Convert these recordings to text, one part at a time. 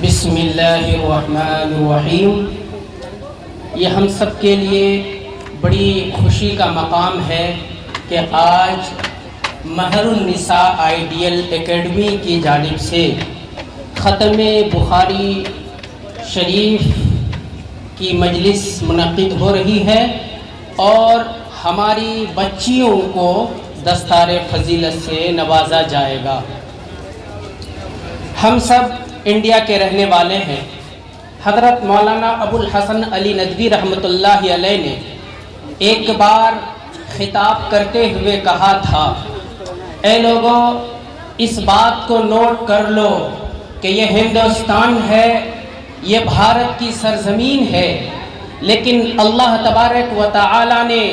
بسم اللہ الرحمن الرحیم۔ یہ ہم سب کے لیے بڑی خوشی کا مقام ہے کہ آج مہر النساء آئیڈیل اکیڈمی کی جانب سے ختم بخاری شریف کی مجلس منعقد ہو رہی ہے اور ہماری بچیوں کو دستار فضیلت سے نوازا جائے گا۔ ہم سب انڈیا کے رہنے والے ہیں۔ حضرت مولانا ابو الحسن علی ندوی رحمۃ اللہ علیہ نے ایک بار خطاب کرتے ہوئے کہا تھا، اے لوگوں، اس بات کو نوٹ کر لو کہ یہ ہندوستان ہے، یہ بھارت کی سرزمین ہے، لیکن اللہ تبارک و تعالی نے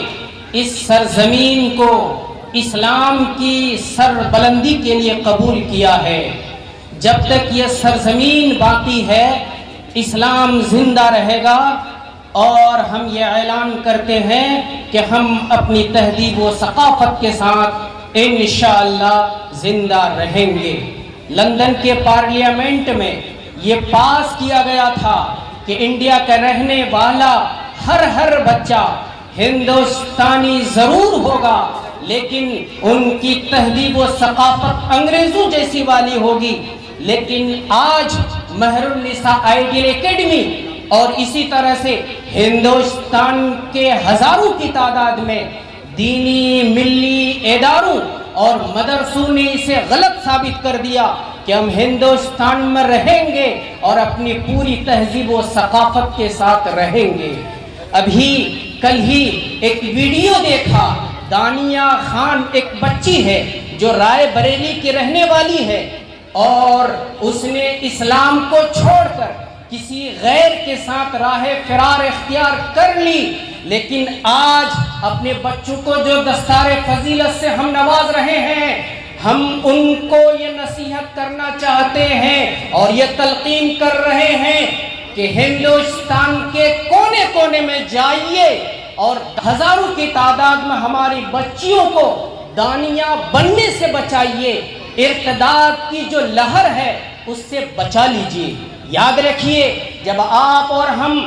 اس سرزمین کو اسلام کی سربلندی کے لیے قبول کیا ہے۔ جب تک یہ سرزمین باقی ہے اسلام زندہ رہے گا، اور ہم یہ اعلان کرتے ہیں کہ ہم اپنی تہذیب و ثقافت کے ساتھ انشاءاللہ زندہ رہیں گے۔ لندن کے پارلیمنٹ میں یہ پاس کیا گیا تھا کہ انڈیا کا رہنے والا ہر بچہ ہندوستانی ضرور ہوگا، لیکن ان کی تہذیب و ثقافت انگریزوں جیسی والی ہوگی۔ لیکن آج مہر النساء آئیڈیل اکیڈمی اور اسی طرح سے ہندوستان کے ہزاروں کی تعداد میں دینی ملی اداروں اور مدرسوں نے اسے غلط ثابت کر دیا کہ ہم ہندوستان میں رہیں گے اور اپنی پوری تہذیب و ثقافت کے ساتھ رہیں گے۔ ابھی کل ہی ایک ویڈیو دیکھا، دانیہ خان ایک بچی ہے جو رائے بریلی کی رہنے والی ہے، اور اس نے اسلام کو چھوڑ کر کسی غیر کے ساتھ راہ فرار اختیار کر لی، لیکن آج اپنے بچوں کو جو دستار فضیلت سے ہم نواز رہے ہیں، ہم ان کو یہ نصیحت کرنا چاہتے ہیں اور یہ تلقین کر رہے ہیں کہ ہندوستان کے کونے کونے میں جائیے اور ہزاروں کی تعداد میں ہماری بچیوں کو دانیہ بننے سے بچائیے، ارتداد کی جو لہر ہے اس سے بچا لیجئے۔ یاد رکھیے، جب آپ اور ہم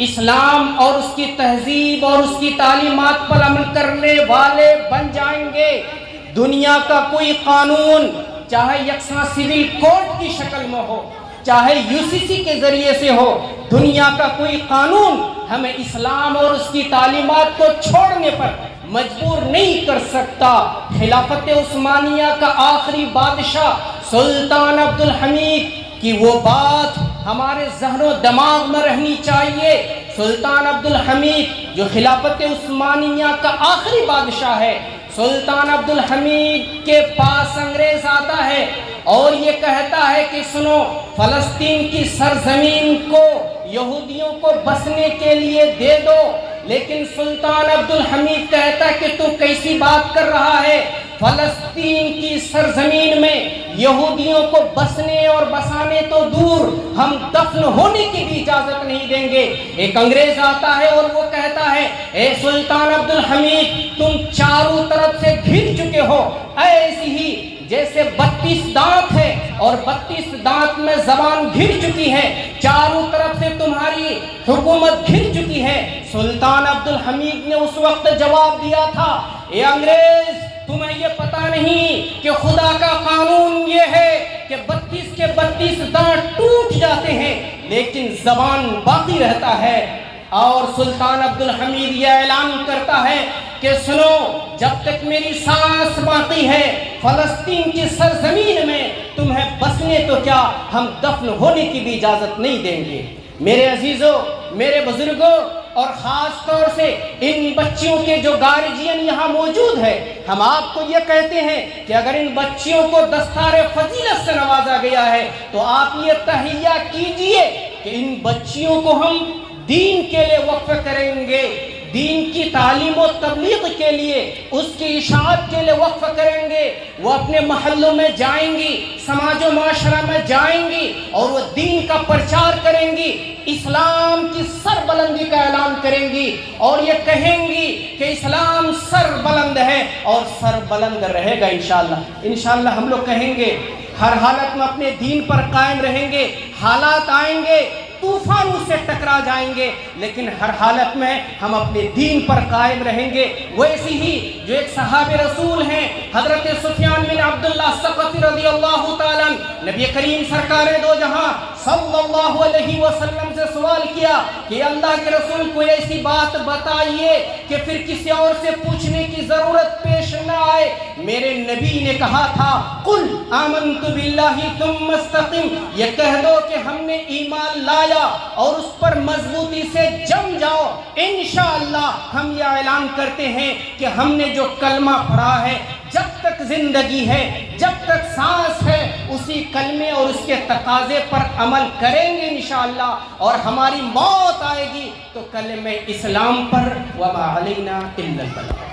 اسلام اور اس کی تہذیب اور اس کی تعلیمات پر عمل کرنے والے بن جائیں گے، دنیا کا کوئی قانون، چاہے یکساں سول کوڈ کی شکل میں ہو، چاہے UCC کے ذریعے سے ہو، دنیا کا کوئی قانون ہمیں اسلام اور اس کی تعلیمات کو چھوڑنے پر مجبور نہیں کر سکتا۔ خلافت عثمانیہ کا آخری بادشاہ سلطان عبدالحمید کی وہ بات ہمارے ذہن و دماغ میں رہنی چاہیے۔ سلطان عبدالحمید جو خلافت عثمانیہ کا آخری بادشاہ ہے، سلطان عبدالحمید کے پاس انگریز آتا ہے اور یہ کہتا ہے کہ سنو، فلسطین کی سرزمین کو یہودیوں کو بسنے کے لیے دے دو، لیکن سلطان عبدالحمید کہتا ہے کہ تو کیسی بات کر رہا ہے، فلسطین کی سرزمین میں یہودیوں کو بسنے اور بسانے تو دور، ہم دفن ہونے کی بھی اجازت نہیں دیں گے۔ ایک انگریز آتا ہے اور وہ کہتا ہے، اے سلطان عبدالحمید، تم چاروں طرف سے گھر چکے ہو، ایسی ہی جیسے 32 دانت ہے اور 32 دانت میں زبان گھر چکی ہے، چاروں طرف سے تمہاری حکومت گھر چکی ہے۔ سلطان عبدالحمید نے اس وقت جواب دیا تھا، اے انگریز، تمہیں یہ پتہ نہیں کہ خدا کا قانون یہ ہے کہ 32 کے 32 دانت ٹوٹ جاتے ہیں لیکن زبان باقی رہتا ہے۔ اور سلطان عبدالحمید یہ اعلان کرتا ہے کہ سنو، جب تک میری سانس باقی ہے فلسطین کی سرزمین میں تمہیں بسنے تو کیا، ہم دفن ہونے کی بھی اجازت نہیں دیں گے۔ میرے عزیزوں، میرے بزرگوں، اور خاص طور سے ان بچیوں کے جو گارجین یہاں موجود ہے، ہم آپ کو یہ کہتے ہیں کہ اگر ان بچیوں کو دستار فضیلت سے نوازا گیا ہے تو آپ یہ تہیہ کیجئے کہ ان بچیوں کو ہم دین کے لیے وقف کریں گے، دین کی تعلیم و تبلیغ کے لیے، اس کی اشاعت کے لیے وقف کریں گے۔ وہ اپنے محلوں میں جائیں گی، سماج و معاشرہ میں جائیں گی اور وہ دین کا پرچار کریں گی، اسلام کی سربلندی کا اعلان کریں گی اور یہ کہیں گی کہ اسلام سربلند ہے اور سربلند رہے گا انشاءاللہ۔ انشاءاللہ ہم لوگ کہیں گے، ہر حالت میں اپنے دین پر قائم رہیں گے. حالات آئیں گے, طوفان اس سے ٹکرا جائیں گے, لیکن ہر حالت میں ہم اپنے دین پر قائم رہیں گے. ویسی ہی جو ایک صحابہ رسول ہیں حضرت سفیان بن عبداللہ ثقفی رضی اللہ تعالیٰ, نبی کریم سرکار دو جہاں صلی اللہ علیہ وسلم سے سوال کیا کہ اللہ کے رسول کوئی ایسی بات بتائیے کہ پھر کسی اور سے پوچھنے کی ضرورت پیش نہ آئے. میرے نبی نے کہا تھا قل آمنت باللہ ثم استقم, یہ کہہ دو کہ ہم نے ایمان لایا اور اس پر مضبوطی سے جم جاؤ. انشاءاللہ ہم یہ اعلان کرتے ہیں کہ ہم نے جو کلمہ پڑھا ہے, جب تک زندگی ہے, جب تک سانس ہے, اسی کلمے اور اس کے تقاضے پر عمل کریں گے انشاءاللہ, اور ہماری موت آئے گی تو کلمہ اسلام پر. وما علینا الا البلاغ.